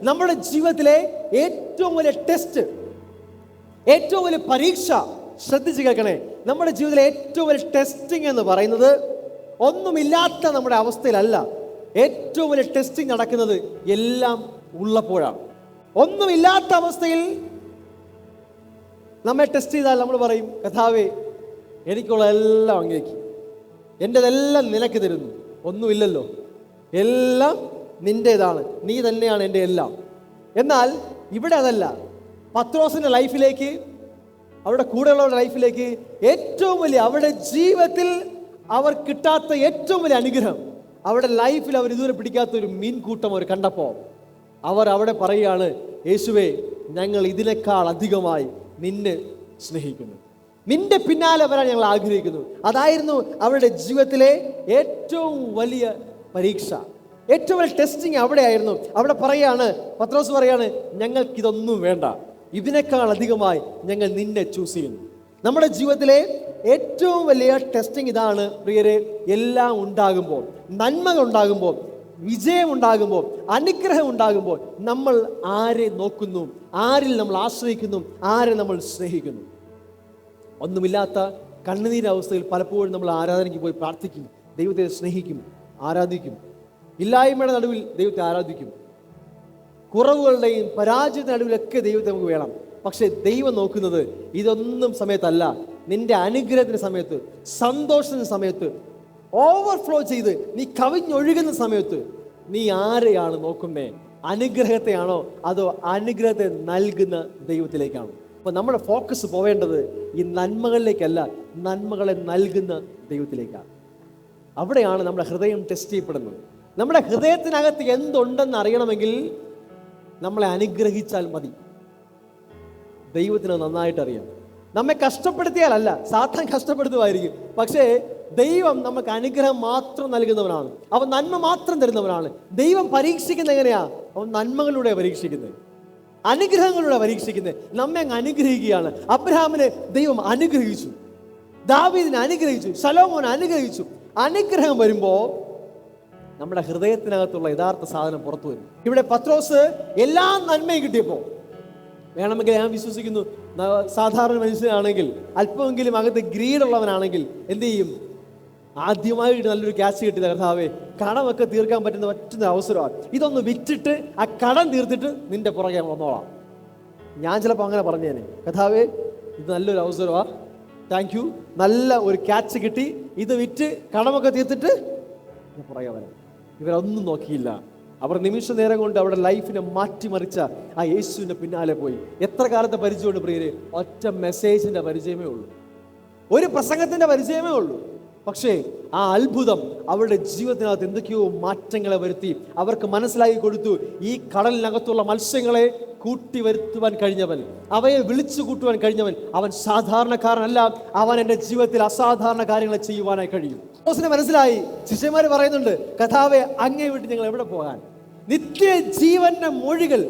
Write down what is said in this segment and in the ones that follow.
നമ്മുടെ ജീവിതത്തിലെ ഏറ്റവും വലിയ ടെസ്റ്റ്, ഏറ്റവും വലിയ പരീക്ഷ, ശ്രദ്ധിച്ച് കേൾക്കണേ, നമ്മുടെ ജീവിതത്തിലെ ഏറ്റവും വലിയ ടെസ്റ്റിംഗ് എന്ന് പറയുന്നത് ഒന്നുമില്ലാത്ത നമ്മുടെ അവസ്ഥയിലല്ല. ഏറ്റവും വലിയ ടെസ്റ്റിംഗ് നടക്കുന്നത് എല്ലാം ഉള്ളപ്പോഴാണ്. ഒന്നുമില്ലാത്ത അവസ്ഥയിൽ നമ്മെ ടെസ്റ്റ് ചെയ്താൽ നമ്മൾ പറയും, കർത്താവേ എനിക്കുള്ള എല്ലാം അങ്ങേക്ക്, എൻ്റെതെല്ലാം നിനക്ക് തരുന്നു, ഒന്നുമില്ലല്ലോ, എല്ലാം നിൻ്റേതാണ്, നീ തന്നെയാണ് എൻ്റെ എല്ലാം. എന്നാൽ ഇവിടെ അതല്ല. പത്രോസിൻ്റെ ലൈഫിലേക്ക്, അവരുടെ കൂടെയുള്ളവരുടെ ലൈഫിലേക്ക് ഏറ്റവും വലിയ, അവരുടെ ജീവിതത്തിൽ അവർ കിട്ടാത്ത ഏറ്റവും വലിയ അനുഗ്രഹം, അവരുടെ ലൈഫിൽ അവർ ഇതുവരെ പിടിക്കാത്ത ഒരു മീൻകൂട്ടം അവർ കണ്ടപ്പോൾ അവർ അവിടെ പറയുകയാണ്, യേശുവേ ഞങ്ങൾ ഇതിനേക്കാൾ അധികമായി നിന്നെ സ്നേഹിക്കുന്നു, നിന്റെ പിന്നാലെ വരാൻ ഞങ്ങൾ ആഗ്രഹിക്കുന്നു. അതായിരുന്നു അവരുടെ ജീവിതത്തിലെ ഏറ്റവും വലിയ പരീക്ഷ, ഏറ്റവും വലിയ ടെസ്റ്റിംഗ് അവിടെയായിരുന്നു. അവിടെ പറയാണ്, പത്രോസ് പറയാണ്, ഞങ്ങൾക്കിതൊന്നും വേണ്ട, ഇതിനേക്കാൾ അധികമായി ഞങ്ങൾ നിന്നെ ചൂസ് ചെയ്യുന്നു. നമ്മുടെ ജീവിതത്തിലെ ഏറ്റവും വലിയ ടെസ്റ്റിംഗ് ഇതാണ് പ്രിയരെ. എല്ലാം ഉണ്ടാകുമ്പോൾ, നന്മകൾ ഉണ്ടാകുമ്പോൾ, വിജയം ഉണ്ടാകുമ്പോൾ, അനുഗ്രഹം ഉണ്ടാകുമ്പോൾ നമ്മൾ ആരെ നോക്കുന്നു, ആരിൽ നമ്മൾ ആശ്രയിക്കുന്നു, ആരെ നമ്മൾ സ്നേഹിക്കുന്നു. ഒന്നുമില്ലാത്ത കണ്ണുനീരവസ്ഥയിൽ പലപ്പോഴും നമ്മൾ ആരാധനയ്ക്ക് പോയി പ്രാർത്ഥിക്കും, ദൈവത്തെ സ്നേഹിക്കും, ആരാധിക്കും. ഇല്ലായ്മയുടെ നടുവിൽ ദൈവത്തെ ആരാധിക്കും. കുറവുകളുടെയും പരാജയത്തിന്റെ നടുവിലൊക്കെ ദൈവത്തെ നമുക്ക് വേണം. പക്ഷെ ദൈവം നോക്കുന്നത് ഇതൊന്നും സമയത്തല്ല. നിന്റെ അനുഗ്രഹത്തിന്റെ സമയത്ത്, സന്തോഷത്തിന്റെ സമയത്ത്, ഓവർഫ്ലോ ചെയ്ത് നീ കവിഞ്ഞൊഴുകുന്ന സമയത്ത് നീ ആരെയാണ് നോക്കുന്നേ? അനുഗ്രഹത്തെയാണോ അതോ അനുഗ്രഹത്തെ നൽകുന്ന ദൈവത്തിലേക്കാണോ? അപ്പൊ നമ്മുടെ ഫോക്കസ് പോവേണ്ടത് ഈ നന്മകളിലേക്കല്ല, നന്മകളെ നൽകുന്ന ദൈവത്തിലേക്കാണ്. അവിടെയാണ് നമ്മുടെ ഹൃദയം ടെസ്റ്റ് ചെയ്യപ്പെടുന്നത്. നമ്മുടെ ഹൃദയത്തിനകത്ത് എന്തുണ്ടെന്ന് അറിയണമെങ്കിൽ നമ്മളെ അനുഗ്രഹിച്ചാൽ മതി. ദൈവത്തിന് നന്നായിട്ട് അറിയാം. നമ്മെ കഷ്ടപ്പെടുത്തിയാലല്ല, സാത്താൻ കഷ്ടപ്പെടുത്തുമായിരിക്കും. പക്ഷേ ദൈവം നമുക്ക് അനുഗ്രഹം മാത്രം നൽകുന്നവനാണ്. അവൻ നന്മ മാത്രം തരുന്നവനാണ്. ദൈവം പരീക്ഷിക്കുന്നത് എങ്ങനെയാ? അവൻ നന്മകളിലൂടെ പരീക്ഷിക്കുന്നത്, അനുഗ്രഹങ്ങളിലൂടെ പരീക്ഷിക്കുന്നത്. നമ്മെ അങ്ങ് അനുഗ്രഹിക്കുകയാണ്. അബ്രഹാമിനെ ദൈവം അനുഗ്രഹിച്ചു, ദാവീദിനെ അനുഗ്രഹിച്ചു, ശലോമോനെ അനുഗ്രഹിച്ചു. അനുഗ്രഹം വരുമ്പോ നമ്മുടെ ഹൃദയത്തിനകത്തുള്ള യഥാർത്ഥ സാധനം പുറത്തു വരും. ഇവിടെ പത്രോസ് എല്ലാ നന്മയും കിട്ടിയപ്പോൾ, വേണമെങ്കിൽ ഞാൻ വിശ്വസിക്കുന്നു സാധാരണ മനുഷ്യനാണെങ്കിൽ, അല്പമെങ്കിലും അകത്ത് ഗ്രീഡുള്ളവനാണെങ്കിൽ എന്ത് ചെയ്യും? ആദ്യമായിട്ട് നല്ലൊരു ക്യാഷ് കിട്ടിയത്, കർത്താവേ കടമൊക്കെ തീർക്കാൻ പറ്റുന്ന അവസരമാണ്, ഇതൊന്ന് വിറ്റിട്ട് ആ കടം തീർത്തിട്ട് നിന്റെ പുറകെ വന്നോളാം. ഞാൻ ചിലപ്പോൾ അങ്ങനെ പറഞ്ഞേനെ, കർത്താവേ ഇത് നല്ലൊരു അവസരമാണ്, താങ്ക് യു, നല്ല ഒരു ക്യാച്ച് കിട്ടി, ഇത് വിറ്റ് കടമൊക്കെ തീർത്തിട്ട് പുറകെ വരാം. ഇവരൊന്നും നോക്കിയില്ല. അവർ നിമിഷ നേരം കൊണ്ട് അവരുടെ ലൈഫിനെ മാറ്റിമറിച്ച ആ യേശുവിൻ്റെ പിന്നാലെ പോയി. എത്ര കാലത്തെ പരിചയമുണ്ട് പ്രിയരെ? ഒറ്റ മെസ്സേജിൻ്റെ പരിചയമേ ഉള്ളൂ, ഒരു പ്രസംഗത്തിൻ്റെ പരിചയമേ ഉള്ളൂ. പക്ഷേ ആ അത്ഭുതം അവരുടെ ജീവിതത്തിനകത്ത് എന്തൊക്കെയോ മാറ്റങ്ങളെ വരുത്തി. അവർക്ക് മനസ്സിലാക്കി കൊടുത്തു, ഈ കടലിനകത്തുള്ള മത്സ്യങ്ങളെ കൂട്ടി വരുത്തുവാൻ കഴിഞ്ഞവൻ, അവയെ വിളിച്ചു കൂട്ടുവാൻ കഴിഞ്ഞവൻ, അവൻ സാധാരണക്കാരനല്ല, അവൻ എൻ്റെ ജീവിതത്തിൽ അസാധാരണ കാര്യങ്ങളെ ചെയ്യുവാനായി കഴിയും. പത്രോസിന് മനസ്സിലായി. ശിഷ്യന്മാർ പറയുന്നുണ്ട്, കർത്താവേ അങ്ങേ വിട്ട് ഞങ്ങൾ എവിടെ പോകാൻ? നിത്യജീവന്റെ മൊഴികൾ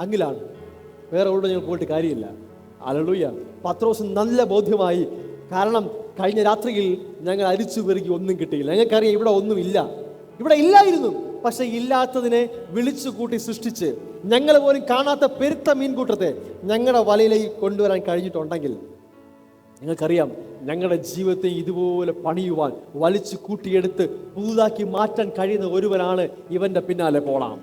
അങ്ങിലാണ്, വേറെ എവിടെ ഞങ്ങൾ പോയിട്ട് കാര്യമില്ല. ഹല്ലേലൂയ. പത്രോസ് നല്ല ബോധ്യമായി. കാരണം കഴിഞ്ഞ രാത്രിയിൽ ഞങ്ങൾ അരിച്ചു പെറുക്കി ഒന്നും കിട്ടിയില്ല. ഞങ്ങൾക്കറിയാം ഇവിടെ ഒന്നുമില്ല, ഇവിടെ ഇല്ലായിരുന്നു. പക്ഷെ ഇല്ലാത്തതിനെ വിളിച്ചു കൂട്ടി സൃഷ്ടിച്ച് ഞങ്ങൾ പോലും കാണാത്ത പെരുത്ത മീൻകൂട്ടത്തെ ഞങ്ങളുടെ വലയിലേക്ക് കൊണ്ടുവരാൻ കഴിഞ്ഞിട്ടുണ്ടെങ്കിൽ നിങ്ങൾക്കറിയാം, ഞങ്ങളുടെ ജീവിതത്തെ ഇതുപോലെ പണിയുവാൻ, വലിച്ചു കൂട്ടിയെടുത്ത് പുതുതാക്കി മാറ്റാൻ കഴിയുന്ന ഒരുവനാണ് ഇവന്റെ പിന്നാലെ പോളാം.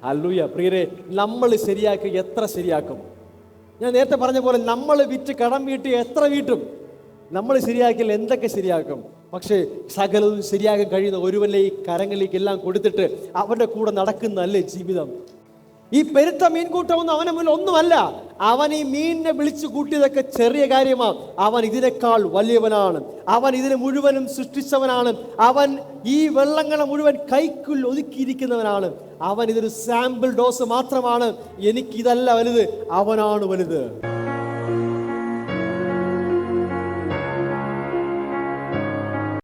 ഹല്ലേലൂയ. പ്രിയരെ, നമ്മൾ ശരിയാക്കി എത്ര ശരിയാക്കും? ഞാൻ നേരത്തെ പറഞ്ഞ പോലെ നമ്മൾ വിറ്റ് കടം വീട്ടി എത്ര വീട്ടും? നമ്മൾ ശരിയാക്കിയാൽ എന്തൊക്കെ ശരിയാക്കും? പക്ഷേ സകലവും ശരിയാക്കാൻ കഴിയുന്ന ഒരുവന്റെ ഈ കരങ്ങളിലേക്ക് എല്ലാം കൊടുത്തിട്ട് അവന്റെ കൂടെ നടക്കുന്നതല്ലേ ജീവിതം? ഈ പെരുത്ത മീൻകൂട്ടമൊന്നും അവനെ മുന്നിൽ ഒന്നുമല്ല. അവൻ ഈ മീനിനെ വിളിച്ചു കൂട്ടിയതൊക്കെ ചെറിയ കാര്യമാണ്. അവൻ ഇതിനേക്കാൾ വലിയവനാണ്. അവൻ ഇതിനെ മുഴുവനും സൃഷ്ടിച്ചവനാണ്. അവൻ ഈ വെള്ളങ്ങളെ മുഴുവൻ കൈക്കുൾ ഒതുക്കിയിരിക്കുന്നവനാണ്. അവൻ ഇതൊരു സാമ്പിൾ ഡോസ് മാത്രമാണ്. എനിക്കിതല്ല വലുത്, അവനാണ് വലുത്.